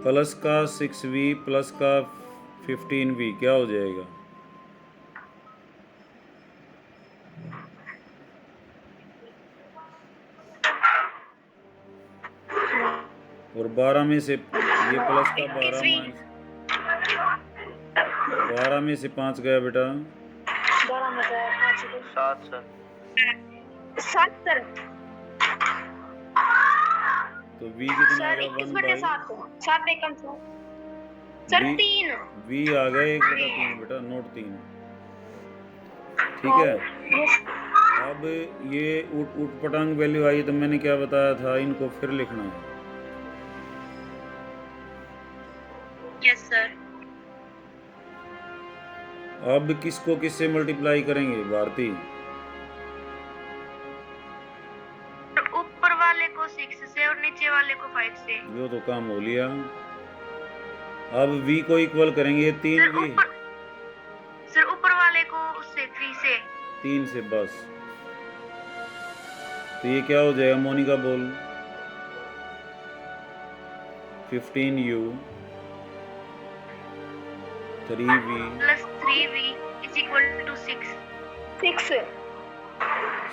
plus का 6v प्लस का 15v क्या हो जाएगा, और 12 में से ये प्लस का 12 माइनस 12 में से 5 गया बेटा, 7 सर, 7 सर, तो v कितना सर आएगा, 21/7 7 एकम सर 3 v आ गया 1/3 बेटा, नोट 3, ठीक है। अब ये उठ पटांग वैल्यू आई तो मैंने क्या बताया था, इनको फिर लिखना है। Yes sir. अब किसको किससे मल्टीप्लाई करेंगे, भारती। ऊपर वाले को 6 से और नीचे वाले को 5 से। यो तो काम हो लिया। अब v को इक्वल करेंगे 3v, सर ऊपर वाले को उससे 3 से। 3 से बस। तो ये क्या हो जाएगा, मोनिका बोल। 15u 3v plus 3v is equal to 6।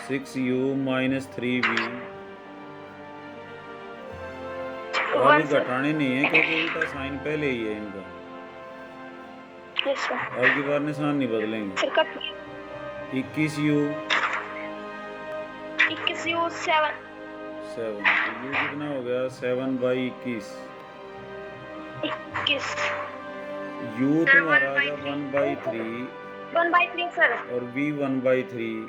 6u minus 3v। अभी घटाने नहीं है क्योंकि उल्टा साइन पहले ही है इनका, अब की बार निशान नहीं बदलेंगे। 21u 7 तो u कितना हो गया, 7/21। u तुम्हारा आ गया 1/3 सर, और v 1/3,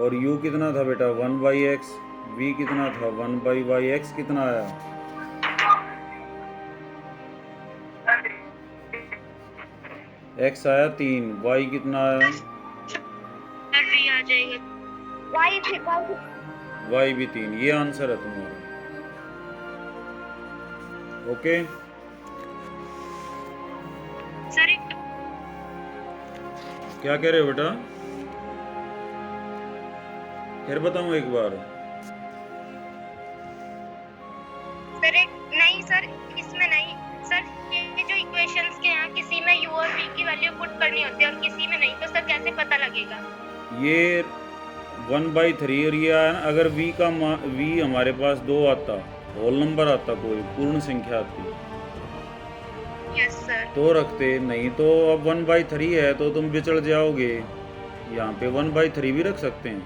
और u कितना था बेटा 1/x, v कितना था 1/y, x कितना आया, x आया 3, y कितना आया, सर v आ जाएगा। y भी 3। ये आंसर है तुम्हारा, ओके। सर क्या कह रहे हो बेटा, फिर बताऊं एक बार। नहीं सर, इसमें नहीं सर, ये जो इक्वेशंस के हैं किसी में u और v की वैल्यू पुट करनी होती है और किसी में नहीं, तो सर कैसे पता लगेगा। ये 1/3 और ये आया ना, अगर v का v हमारे पास 2 आता, होल नंबर आता, कोई पूर्ण संख्या आती यस सर। तो रखते, नहीं तो अब 1/3 है तो तुम बिचड़ जाओगे। यहाँ पे 1/3 भी रख सकते हैं,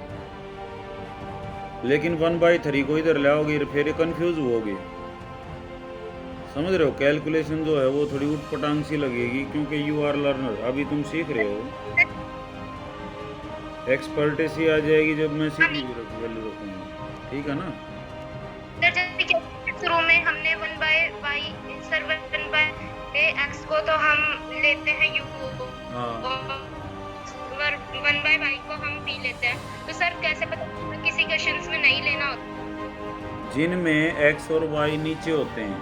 लेकिन 1/3 को इधर लाओगे फिर कंफ्यूज होगे। समझ रहे हो, कैलकुलेशन जो है वो थोड़ी उटपटांग सी लगेगी क्योंकि यू आर लर्नर, अभी तुम सीख रहे हो। एक्सपर्टेसी आ जाएगी जब मैं सीधी वैल्यू रखूंगा, ठीक है ना। सर जैसे कि शुरू में हमने 1/y सर 1/x को तो हम लेते हैं u को, हाँ और 1/y को हम p लेते हैं। तो सर कैसे पता किसी क्वेश्चंस में नहीं लेना होता? जिनमें x और y नीचे होते हैं,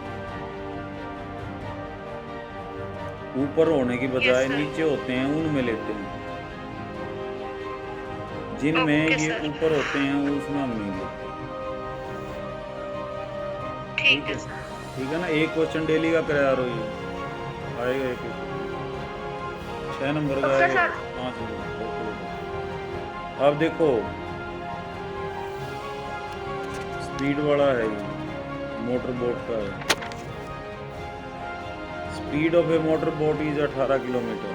ऊपर होने की बजाय Yes, sir. नीचे होते हैं, उनमें लेते हैं। जिनमें Okay, ये sir. ऊपर होते हैं उसमें हम नहीं लेते। ठीक है सर। ठीक है ना। एक क्वेश्चन डेली का कराया रो, ये आएगा एक 6 नंबर का अच्छा, आएगा, सर। 5 नंबर। अब देखो स्पीड वाला है, ये मोटर बोट का है। Speed of A motor boat is 18 kilometre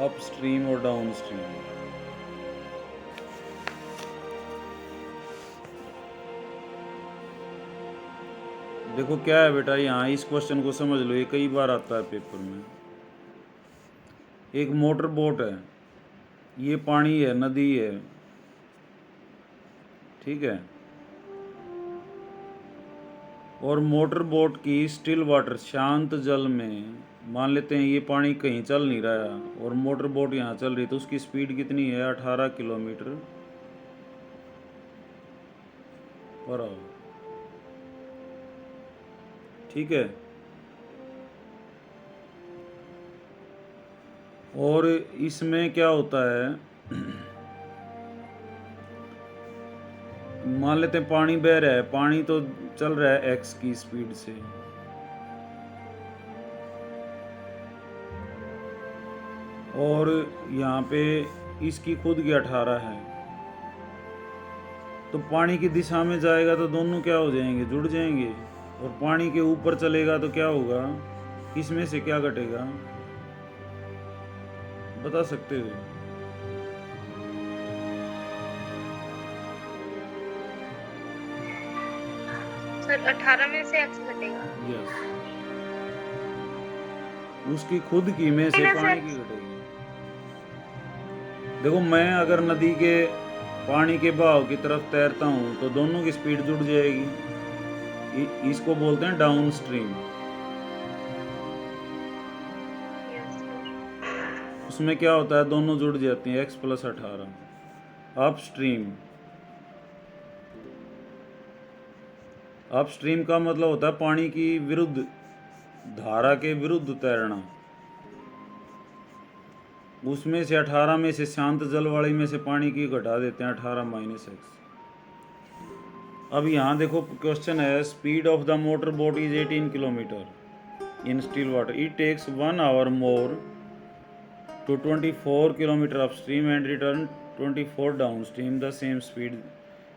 up stream और डाउन स्ट्रीम। देखो क्या है बेटा, यहाँ इस क्वेश्चन को समझ लो, ये कई बार आता है पेपर में। एक मोटर बोट है, ये पानी है, नदी है, ठीक है। और मोटर बोट की स्टिल वाटर, शांत जल में, मान लेते हैं ये पानी कहीं चल नहीं रहा है और मोटर बोट यहाँ चल रही, तो उसकी स्पीड कितनी है? 18 किलोमीटर पर आवर, ठीक है। और इसमें क्या होता है, मान लेते हैं पानी बह रहा है, पानी तो चल रहा है x की स्पीड से, और यहाँ पे इसकी खुद की 18 है, तो पानी की दिशा में जाएगा तो दोनों क्या हो जाएंगे? जुड़ जाएंगे। और पानी के ऊपर चलेगा तो क्या होगा? इसमें से क्या घटेगा? बता सकते हो? सर 18 में से x घटेगा। यस, उसकी खुद की में से पानी की घटेगी। देखो मैं अगर नदी के पानी के बहाव की तरफ तैरता हूँ तो दोनों की स्पीड जुड़ जाएगी, इसको बोलते हैं डाउन स्ट्रीम। उसमें क्या होता है? दोनों जुड़ जाती हैं, x + 18। Up stream, up stream का मतलब होता है पानी की विरुद्ध, धारा के विरुद्ध तैरना। उसमें से 18 में से शांत जल वाली में से पानी की घटा देते हैं 18 - x। अब यहाँ देखो क्वेश्चन है, speed of the motor boat is 18 kilometre in still water, it takes 1 hour more to 24 kilometre upstream and return 24 downstream the same speed.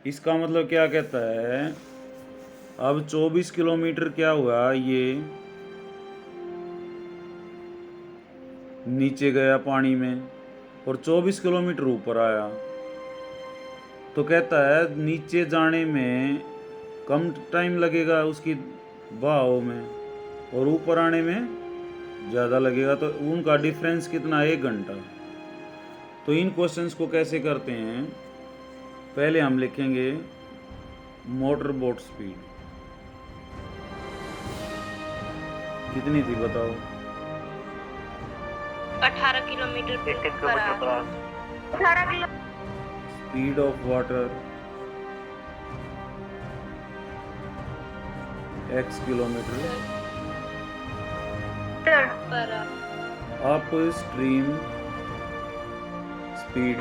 इसका मतलब क्या कहता है? अब 24 किलोमीटर क्या हुआ, ये नीचे गया पानी में और 24 किलोमीटर ऊपर आया, तो कहता है नीचे जाने में कम टाइम लगेगा उसकी बहाव में और ऊपर आने में ज़्यादा लगेगा, तो उनका डिफरेंस कितना? 1 घंटा। तो इन क्वेश्चंस को कैसे करते हैं? पहले हम लिखेंगे मोटर बोट स्पीड कितनी थी बताओ? 18 kilometre 18 per kilometre per hour. Hour. 18 kilo speed of water x kilometre per upstream speed.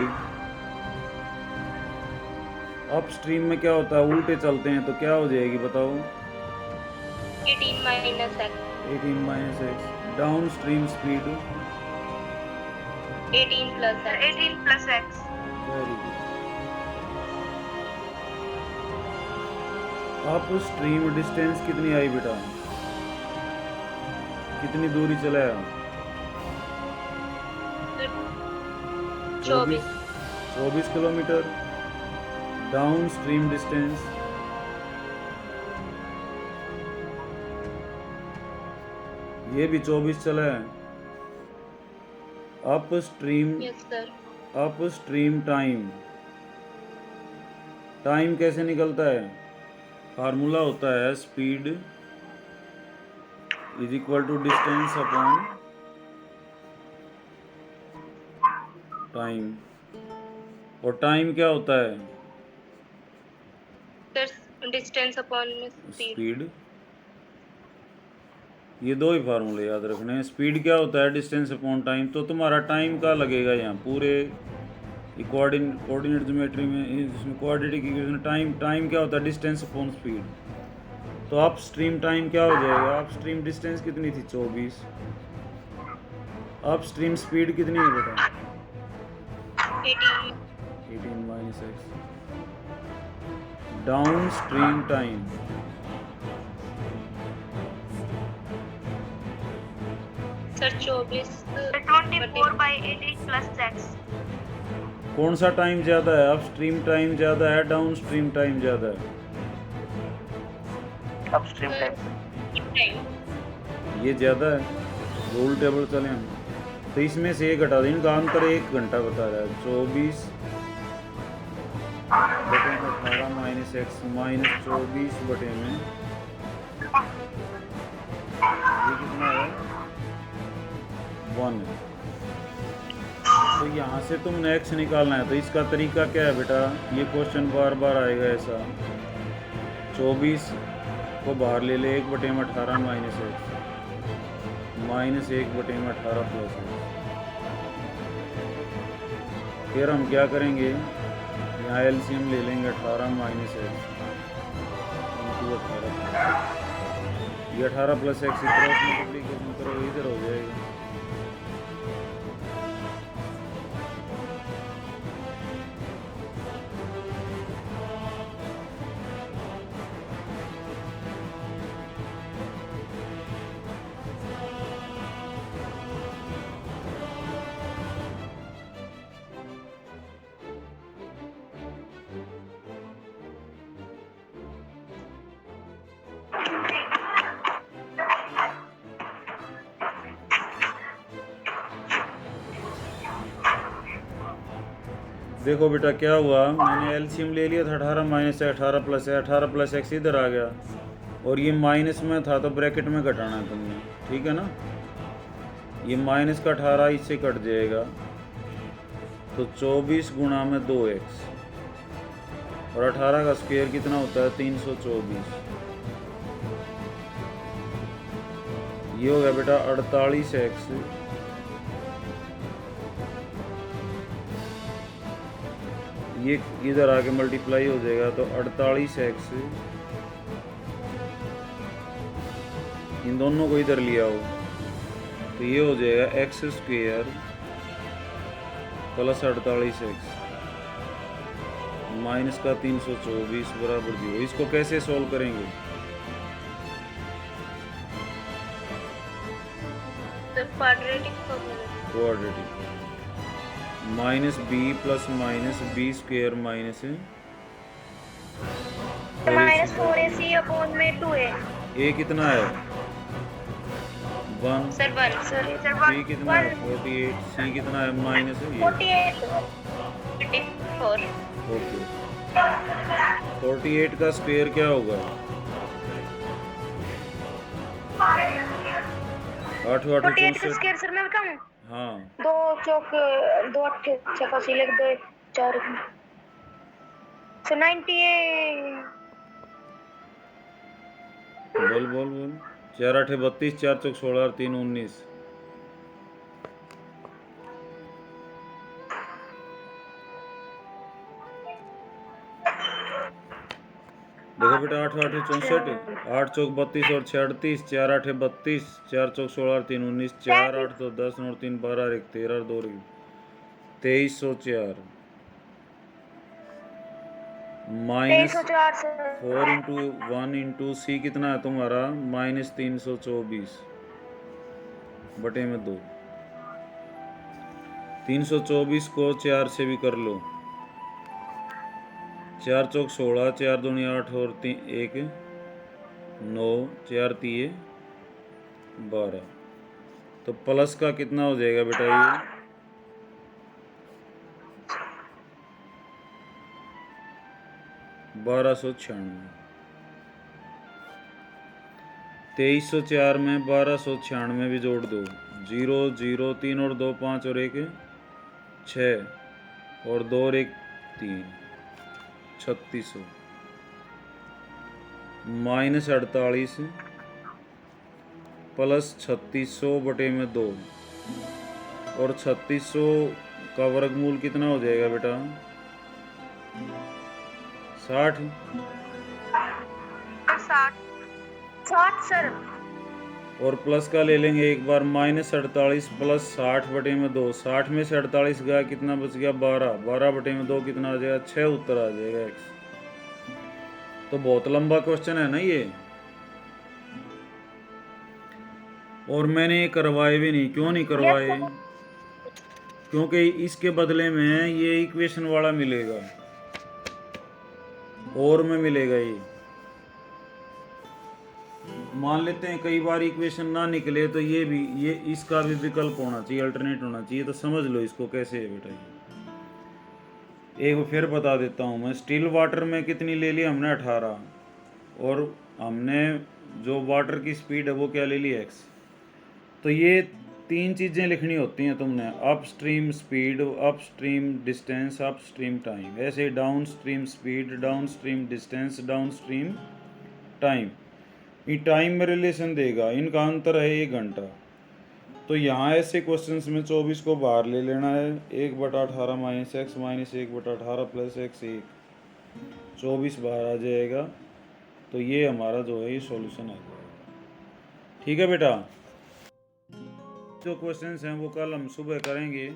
Upstream में क्या होता है? उल्टे चलते हैं तो क्या हो जाएगी बताओ? 18 - x। 18 - x। Down stream speed 18 + x। Very good. Up stream distance कितनी आई बेटा? कितनी दूरी चलाया? 24 किलोमीटर। डाउन स्ट्रीम डिस्टेंस ये भी 24 चला है। Upstream yes sir. Upstream time, time कैसे निकलता है? फार्मूला होता है speed is equal to distance upon time. और टाइम क्या होता है? Sir distance upon speed. Speed. ये दो ही फार्मूले याद रखने हैं। स्पीड क्या होता है? Distance upon time. तो तुम्हारा टाइम का लगेगा यहाँ पूरे कोऑर्डिनेट ज्योमेट्री में, इसमें क्वाड्रेटिक इक्वेशन। टाइम क्या होता है? Distance upon speed. तो अप स्ट्रीम टाइम क्या हो जाएगा? अप स्ट्रीम डिस्टेंस कितनी थी? 24। अप स्ट्रीम स्पीड कितनी है बेटा? 18 minus x. Down stream time, sir 24 24/18 plus x. कौन सा टाइम ज़्यादा है? अप स्ट्रीम टाइम ज़्यादा है, डाउन स्ट्रीम टाइम ज़्यादा है? Upstream time. टाइम। ये ज़्यादा है। रूल टेबल चले हम। तो इसमें से एक घटा दें, इनका अंतर 1 घंटा बता रहा है। 24 बटे 18 माइनस एक्स माइनस 24 बटे में ये कितना है? 1 है। तो यहाँ से तुमने एक्स निकालना है। तो इसका तरीका क्या है बेटा? ये क्वेश्चन बार बार आएगा ऐसा। 24 को बाहर ले ले, 1 बटे में 18 माइनस एक्स माइनस 1 बटे में 18 प्लस एक्स। फिर हम क्या करेंगे? यहाँ एलसीएम ले लेंगे 18 माइनस एक्स इंटू 18। ये 18 प्लस एक्स क्रॉस मल्टीप्लिकेशन करो, इधर हो जाएगा। देखो बेटा क्या हुआ, मैंने एलसीएम ले लिया था 18 माइनस 18 प्लस है, 18 प्लस एक्स इधर आ गया और ये माइनस में था तो ब्रैकेट में घटाना है तुमने, ठीक है ना। ये माइनस का 18 इससे कट जाएगा तो 24 गुणा में 2x और 18 का स्क्वायर कितना होता है? 324। ये हो गया बेटा 48x ये इधर आके मल्टीप्लाई हो जाएगा तो 48x, इन दोनों को इधर लिया हो तो ये हो जाएगा x square plus 48x minus का 324 बराबर 0। इसको कैसे सॉल्व करेंगे? Quadratic minus b plus minus b square minus -4ac upon में 2a। ए कितना है? 1। सर 1 सर बी कितना है? 48। सी कितना है? माइनस ये 48। 54। ओके। 48 का स्क्वायर क्या होगा? 8 8 48 का 64। स्क्वायर सर मैं बताऊं? हाँ 2 चौक 2 8 86 लिख दो 4 सर 98। बोल बोल बोल। 4 8 32, 4 चौक 16 और 3 19। देखो बेटा 8 8 64, 8 चौक 32 और 36, 4 8 32, 4 चौक 16 और 3 19, 4 8 2 10 और 3 12 और 1 13 और 2 2304 माइनस 4 इंटू 1 इंटू सी कितना है तुम्हारा? माइनस 324 बटे में 2। 324 को 4 से भी कर लो। 4 चौक 16, 4 दूनी 8 और 3 1 9, 4 3 12। तो प्लस का कितना हो जाएगा बेटा ये? 1296। 2304 में 1296 भी जोड़ दो। 0 0 3 और 2 5 और 1 6 और 2 और 1 3 3600 माइनस 48 प्लस 3600 बटे में 2 और 3600 का वर्गमूल कितना हो जाएगा बेटा? 60। 60 सर। और प्लस का ले लेंगे एक बार, माइनस 48 प्लस 60 बटे में 2। 60 में से 48 गया, कितना बच गया? 12। 12 बटे में 2 कितना आ जाएगा? 6 उत्तर आ जाएगा x। तो बहुत लंबा क्वेश्चन है ना ये, और मैंने ये करवाए भी नहीं। क्यों नहीं करवाए? क्योंकि इसके बदले में ये इक्वेशन वाला मिलेगा और में मिलेगा ये। मान लेते हैं कई बार इक्वेशन ना निकले तो ये भी, ये इसका भी विकल्प होना चाहिए, अल्टरनेट होना चाहिए। तो समझ लो इसको कैसे है बेटा। ये एक फिर बता देता हूँ मैं। स्टिल वाटर में कितनी ले ली हमने? 18। और हमने जो वाटर की स्पीड है वो क्या ले ली? x। तो ये 3 चीज़ें लिखनी होती हैं तुमने, upstream speed, upstream distance, upstream time. ऐसे downstream speed, downstream distance, downstream time. ये टाइम में रिलेशन देगा, इनका अंतर है 1 घंटा। तो यहाँ ऐसे क्वेश्चंस में 24 को बाहर ले लेना है। 1/18 minus x minus 1/18 plus x 1, 24 बाहर आ जाएगा। तो ये हमारा जो है ये सॉल्यूशन आ जाएगा। ठीक है बेटा। जो क्वेश्चंस हैं वो कल हम सुबह करेंगे।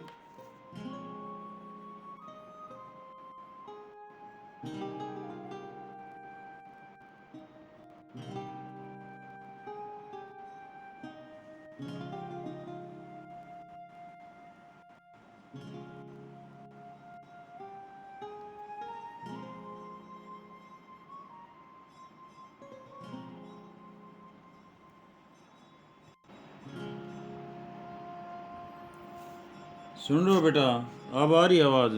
सुन रहे हो बेटा? अब आ रही आवाज?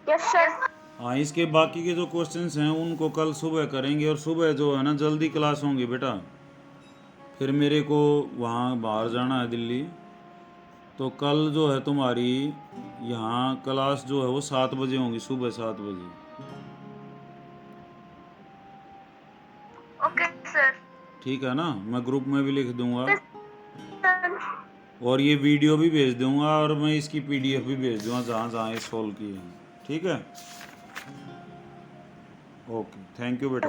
Yes sir. हाँ, इसके बाकी के जो क्वेश्चंस हैं उनको कल सुबह करेंगे। और सुबह जो है ना जल्दी क्लास होंगी बेटा, फिर मेरे को वहाँ बाहर जाना है दिल्ली। तो कल जो है तुम्हारी यहाँ क्लास जो है वो 7 बजे होंगी, सुबह 7 बजे। Okay sir. ठीक है ना? मैं ग्रुप में भी लिख दूंगा और ये वीडियो भी भेज दूंगा और मैं इसकी PDF भी भेज दूंगा जहाँ जहाँ ये सॉल्व किए हैं। ठीक है? ओके, थैंक यू बेटा।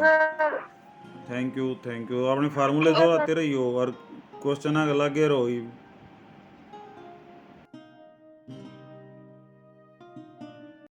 Thank you. अपने फार्मूले जो आते रहियो और क्वेश्चन लगे रहो।